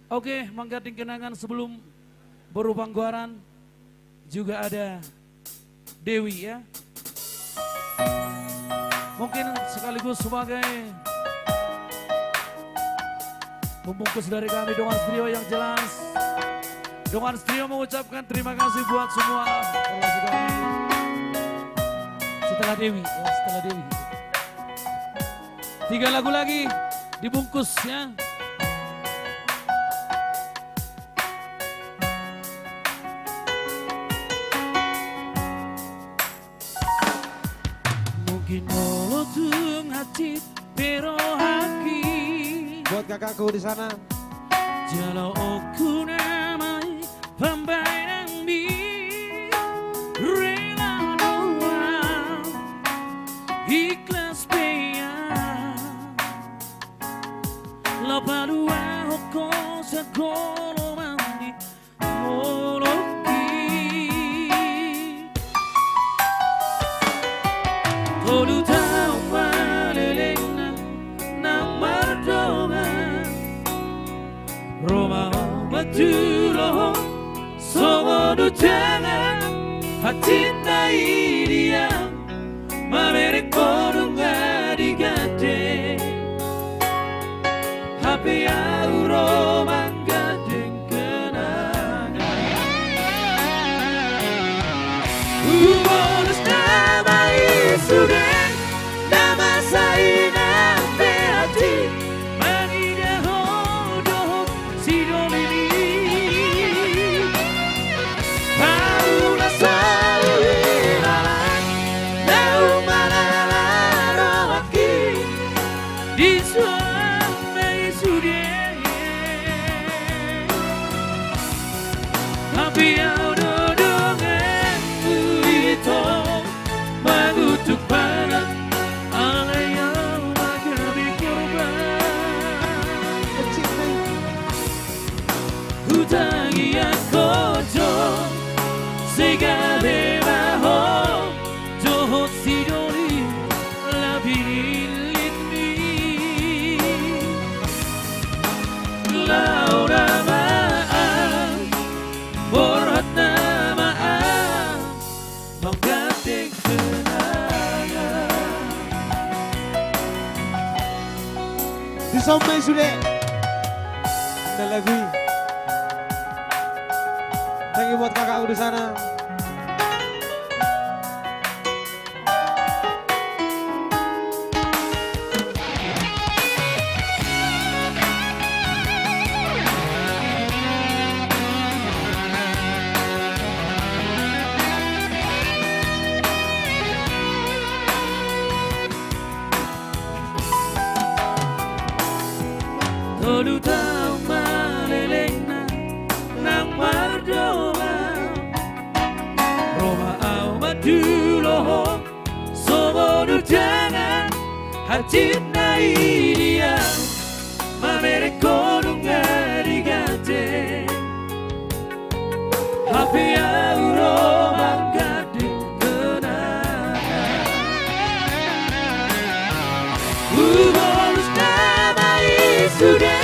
Oke, mengganti kenangan sebelum berupangguaran juga ada Dewi ya. Mungkin sekaligus sebagai pembungkus dari kami Dongan Trio yang jelas. Dongan Trio mengucapkan terima kasih buat semua relasi kami. Setelah Dewi, ya setelah Dewi. 3 lagu lagi dibungkus ya. Mungkin nolotung hati pero haki. Buat kakakku di sana. Jalo aku namai pembayaran mi rela doang ikhlas peyang loba dua hoko segolo mandi moloki tolu tau malelena nang mardoma Roma Maturo Somono jangan hati dia Mamere kono ngadi gade Happy auro manggadeng kenangan Bonus nama isude Nama saina beati Manida hodo sidolini Paula saulala Lau malala roaki Di suame isude Happy auro dongan itu Magutuk panas Alayang magabi korban Hutangi ako jong Segale maho Johot sidoli Labirin mi Laura maan Borhat na maan Manggating kenangan Disombay sudah. Ada lagu. Thank you buat kakakku di sana. Tolu tau malelena nang mardoma Roma au madulo Somono jangan hati dia Mamere kono ngadi gade Happy auro manggadeng kenangan Bonus nama isude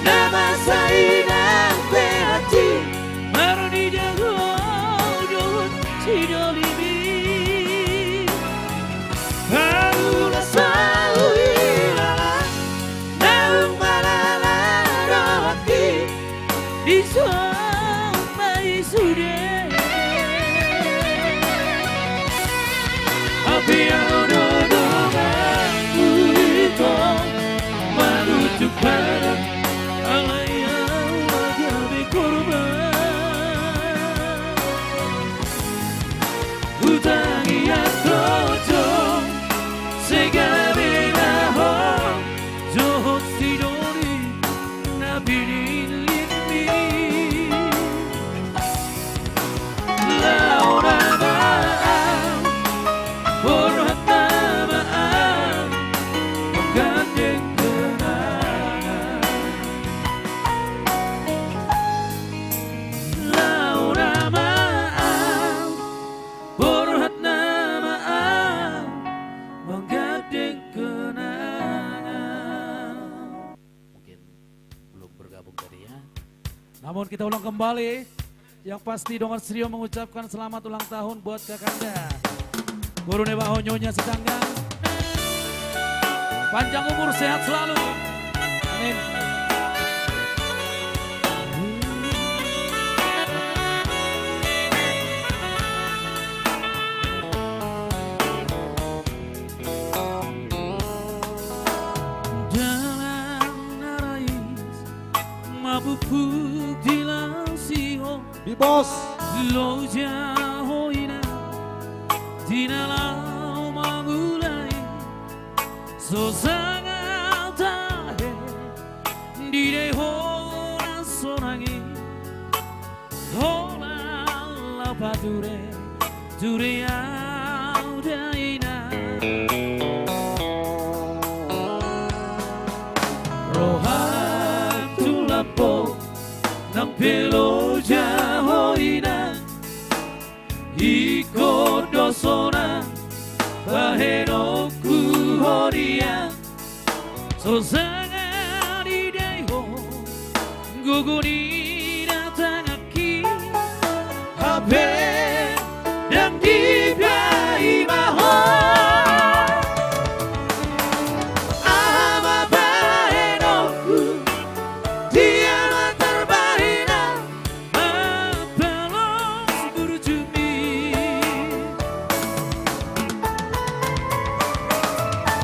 Nama saina beati Maroni jago jod sidolimi Paula saulala Lau malala roaki Di suame isude Happy auro dongan itu Manutuk pada alayang magabi korban Hutangi aku jong Segale maho Johot sidoli Nabirin mi Laura maan Borhat na maan Manggadeng kenangan Laura maan Borhat na maan Manggadeng kenangan. Mungkin belum bergabung tadi ya. Namun kita ulang kembali, yang pasti Dongan Trio mengucapkan selamat ulang tahun buat kakanda Guru Nebaho Nyonya Sedanggang. Panjang umur, sehat selalu. Amin. Mabupuk dilangsio Bibos lo jahoina dinalau magulai so sangat tahe di dehona sonangi hola la padure dure audaina rohan tulapo nampelo jahoina iko dosona baheno kuhoria so sangat ideho guguni datang aki habe dan dibiayai maho ama bahenoku dia terbahina apelos berjumi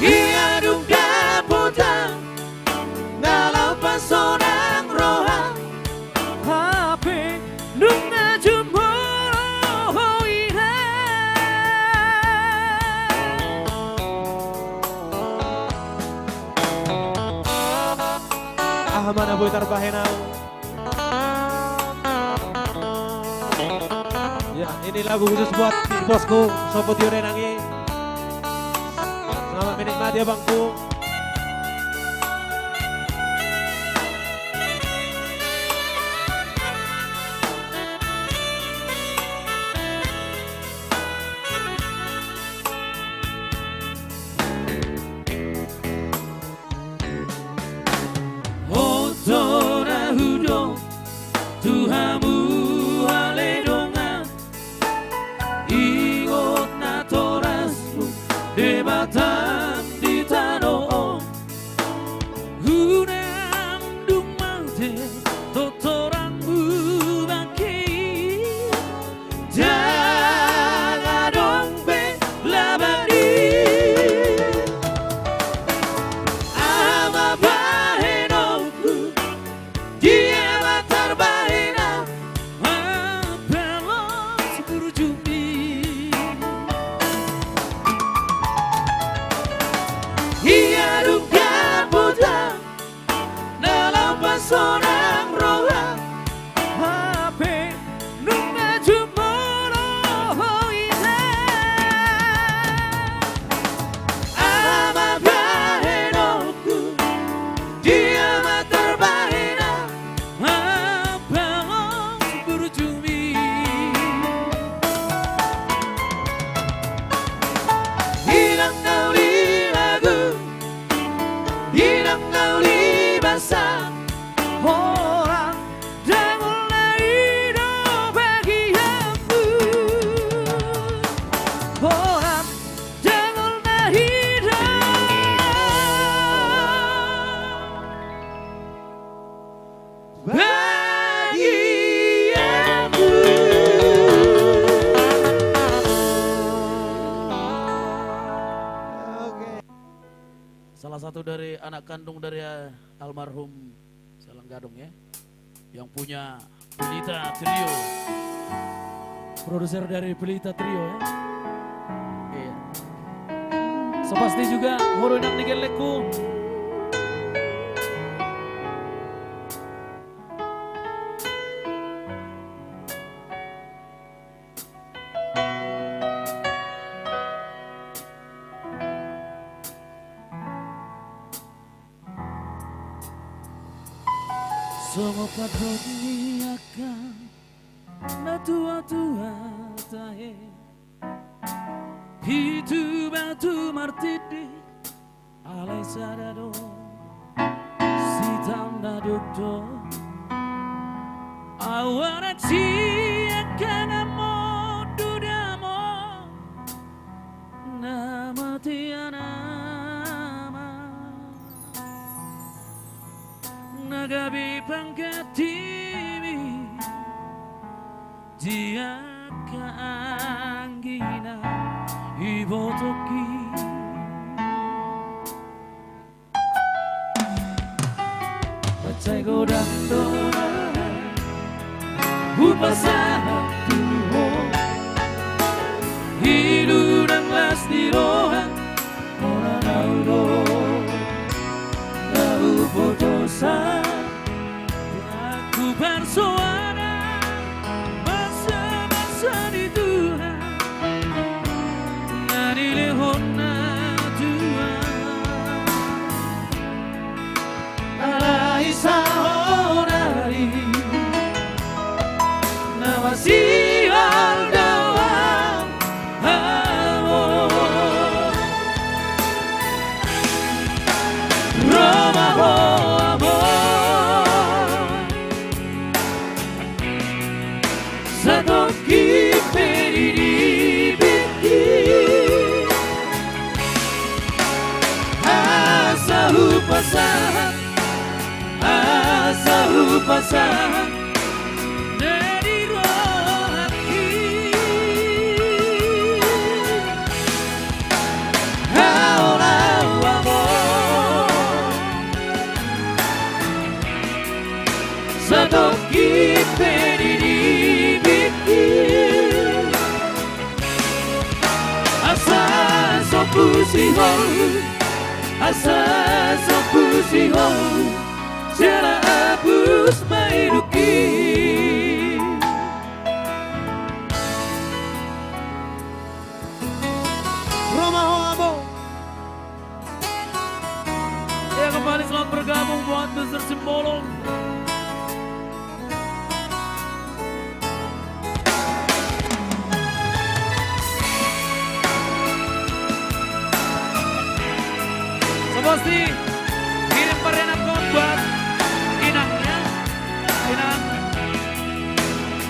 hiadung daputang dalam pasonang rohang hape nunga jumbo hoina mana boy terbahenau. Ya, ini lagu khusus buat bosku Sopo Tio Renangi. Selamat menikmati ya bangku. Tuhamu aledonga ingot na torasmu debatan di tano hunam dung maute totoranmu bangki jaga dong be labadi ama bahenoku dia sonang roha hape nunga jumolo hoina ama bahenoku dia terbahina apelos berjumi hilang nauli lagu hilang nauli basah orang janganlah hidup bagianmu orang janganlah hidup bagianmu. Salah satu dari anak kandung dari almarhum Gadung ya, yang punya Pelita Trio, produser dari Pelita Trio ya. Iya. Sepasti juga Horondang Nigeleku. Semua padroni akan na tua-tua tahe hitu batu martidi alai sadado si tanda dukdo awara cia kana mo dudamo nama tiana nagabi pangkatimi dia kaanggina ibotoki Pacay godang dona Upasahan tuho Hidu dan las dirohan Orang naudo Lau potosan Aku bersuara Masa-masa di Tuhan Nari lehona Tuhan Alai sahorari Nawasi aldawang amor Roma ho amor Satoki periri biti Asa upasahan Asa upasahan Dari roh hati Aulau amor Satoki periri biti Asa sopusiho Asa sopusiho Jala abus mairuki Roma Hoamo. Ya kembali selamat bergabung buat Besar Simbolong Pasti kirim perenan buat inangnya Inang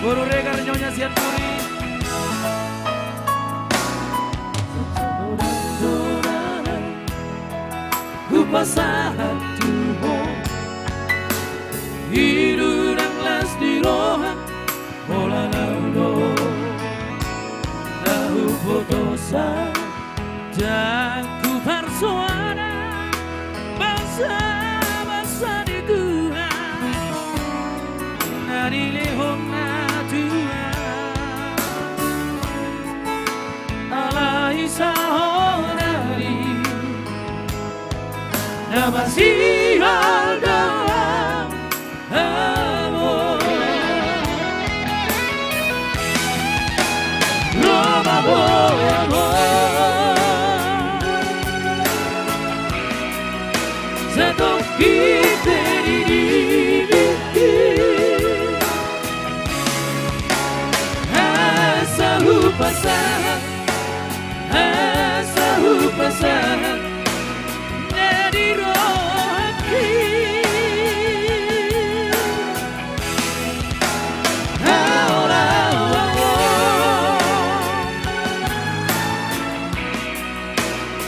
Guru Regar Nyonya Sian Puri Kupasahan Tuhan Hidu dan las di rohan Bola laudo Lahu potosa Dan ku bersuara Bangsa-bangsa di Tuhan Nari lehona Tuhan Alai sahorari Namasi aldawang amor Roma boy amor Satoki periri biti Asa upasahan Asa upasahan Dari roh hati Aulau amor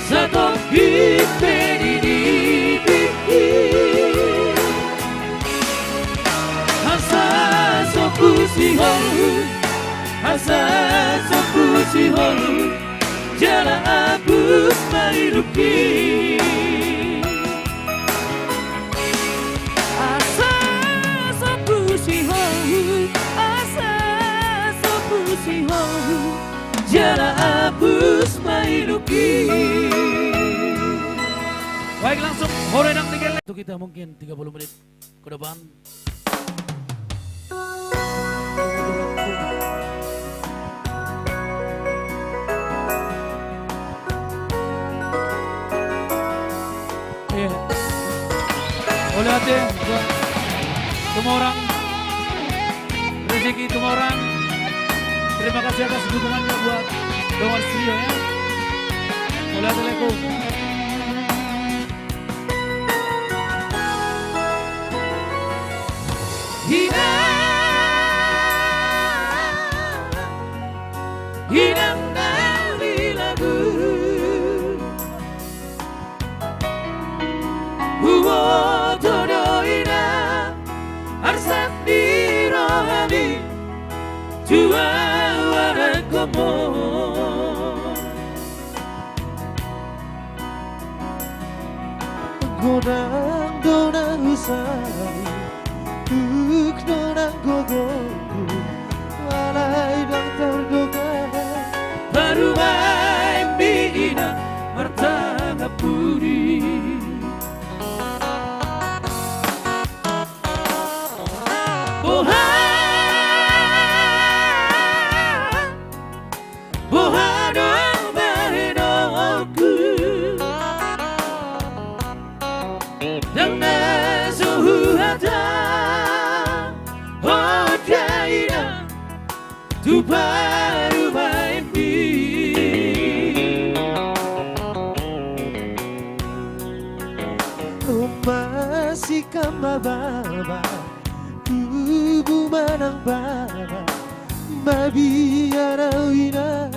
Satoki periri Pusiho Asa sopusiho Jala abus mairuki Asa sopusiho Asa sopusiho Jala abus mairuki Baik langsung Horenang 3 Itu kita mungkin 30 menit ke depan Oleh hati buat semua orang rezeki semua orang terima kasih atas dukungannya buat Dongan Trio ya oleh hati Tua warang komo Godang donang usai Tuk donang gogoku Walai dang terduga Baru main bina martanga puri Bohadong barinoku Dan nasuhu hata Hodaina Tu baru main Masih kambaba Kubu manang baba Babi arawina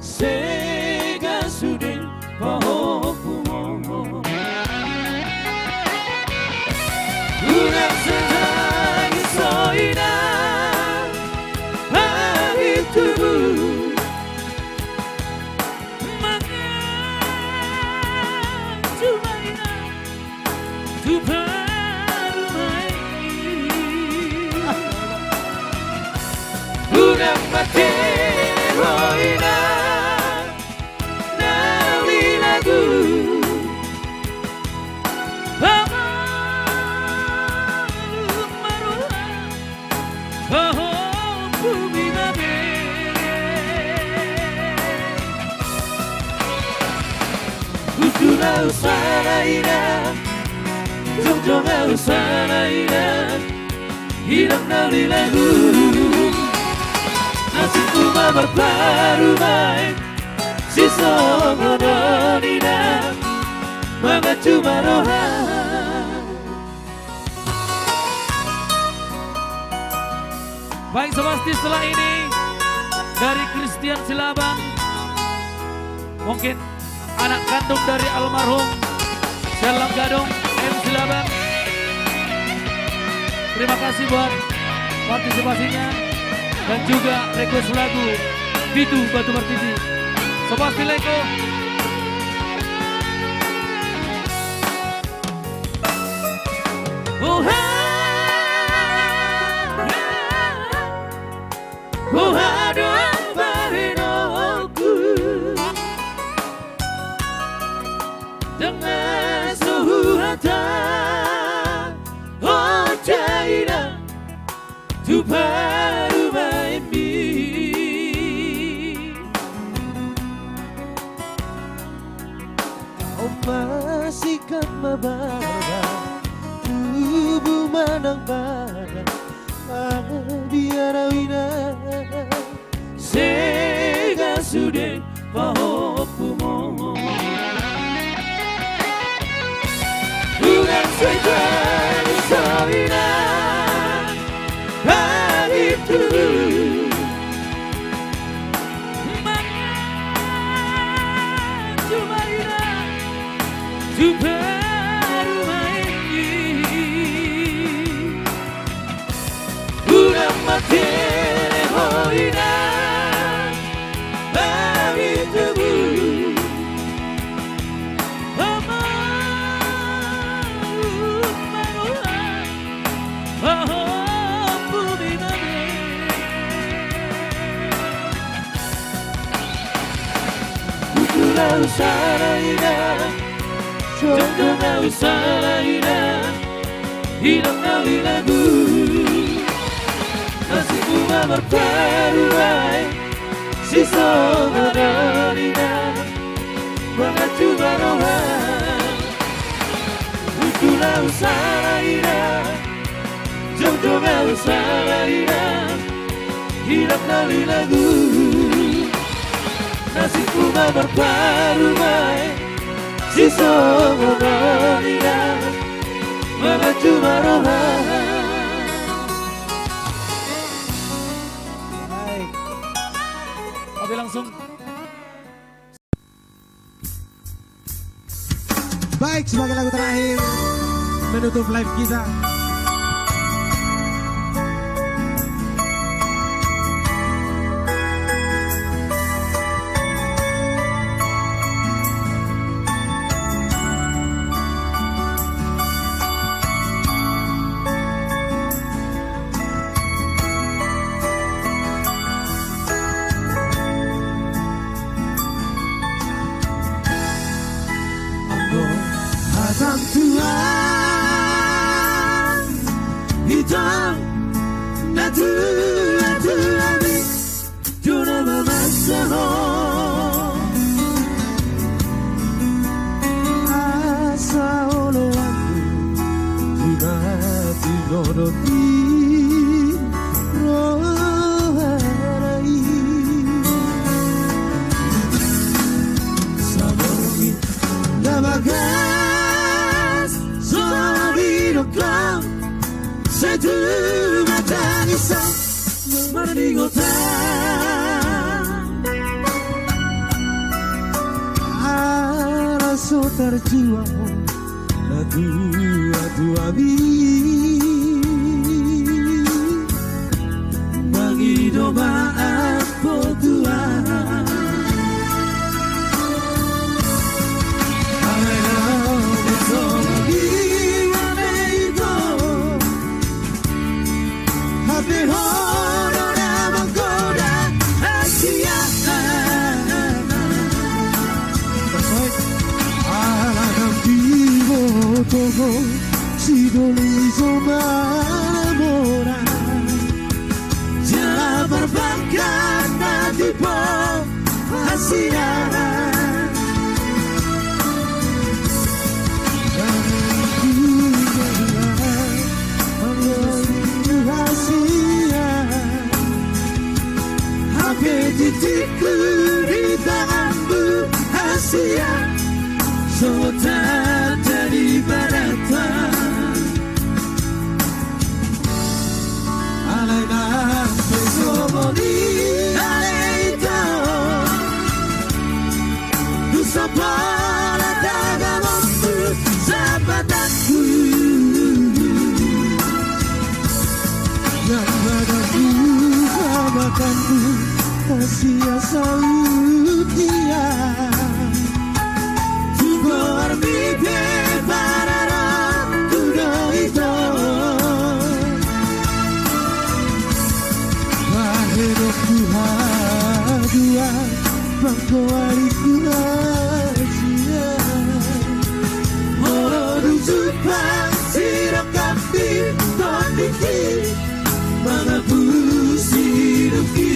Sega sudin pahokumo Unang sedang soina Hari tubuh Mangan cumaina Tu baru main Unang mati roina Nawi lagu Ujula usana ina Jongjonga usana ina Hilang nawi lagu Nasibku baru main Sisa ngononina Manga cuma rohan Baik Sobasti, setelah ini dari Christian Silabang, mungkin anak kandung dari almarhum Selang Gadong M Silabang. Terima kasih buat partisipasinya dan juga request lagu Bidu Batu Martini. Sobasti Leko. Bohadong barinoku Dengan suhu hata Oh jaina Tu baru main bi Kau masih kan mababa Tubuh manang badan Biar awina Sega sude pahokumo Bukan setan soina Begitu Cuma ina Cuma mati hoina bagi tubuh Utulah usara ina Jongjonga usara ina Hilang nawi lagu Nasib bunga berperuai Sisa ngononina Manga cuma rohan Utulah usara ina Jongjonga usara ina Hilang nawi lagu Nasib bunga berperuai Sisa ngononina Manga cuma rohan Oke langsung. Baik, sebagai lagu terakhir menutup live kita hitam na tua-tuami Juna mamasaho Asa olo aku Tunati rodoti Roharai Sabogi Namagas Sobiro klang Setu matang isang Meninggotan Araso terjuang Dua-dua Mangido maaf po Tuhan Alena bersama gimana itu Hati honor namang koda Asia Alam vivo todo Si dolizo m'amora Già barbaccata di po' Asia Titikku di tanganmu Asia Semua tak jadi baratan Alena Besomo di Aleito Nusa Pala Tagamomu Zapataku Yang padaku Sabatanku Asia salutia Tugo armite parara Tudo ito Mahero kuhadua Bangko ariku Asia Moro supang sirap kapi Tondiki Mga pusi duki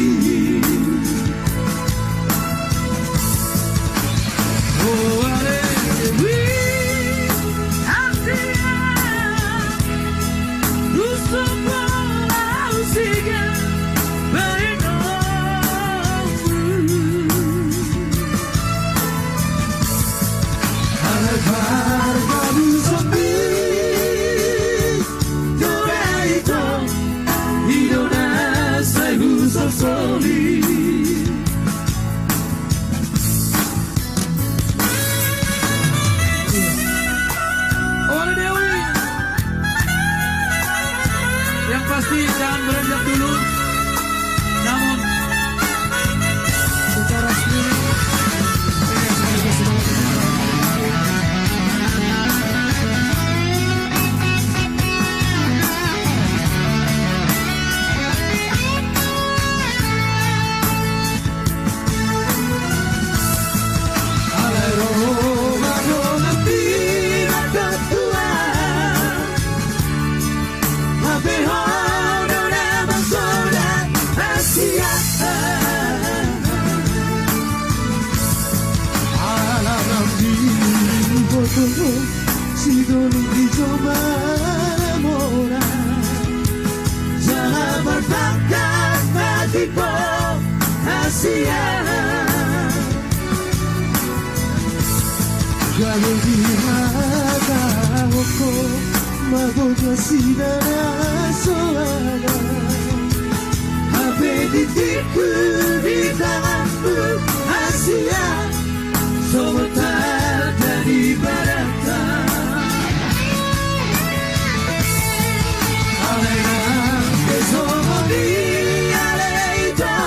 Yang pasti jangan beranjak dulu. Namun secara sendiri Si dolizo m'amora Jangan berpangkat hatiku Asia Kalau di mata aku Magoga sidara soana Habe titikku di tanganmu Asia Sebentar dari baratan Alena besomo di Aleito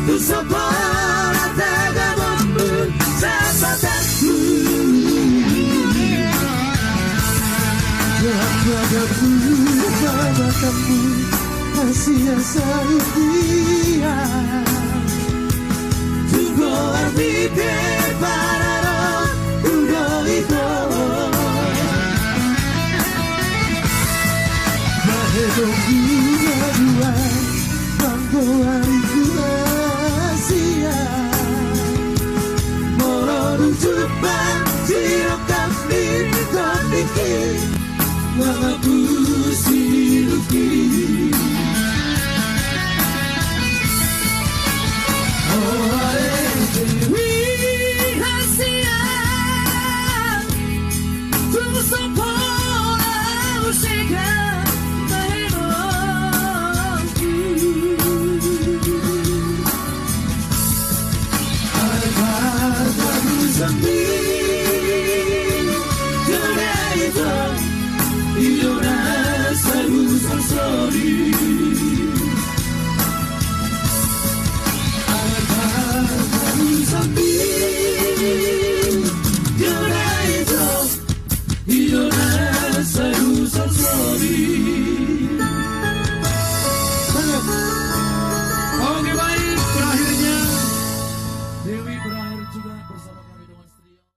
Tu sapora tagamomu Zapataku Padaku padamu Asia salutia Tugo arbite pararo Udo ito bunga-bunga Bangko hariku Asia Moro jumpa Siro kami Topiki Mga pusiluki Oh Asia Tu sopo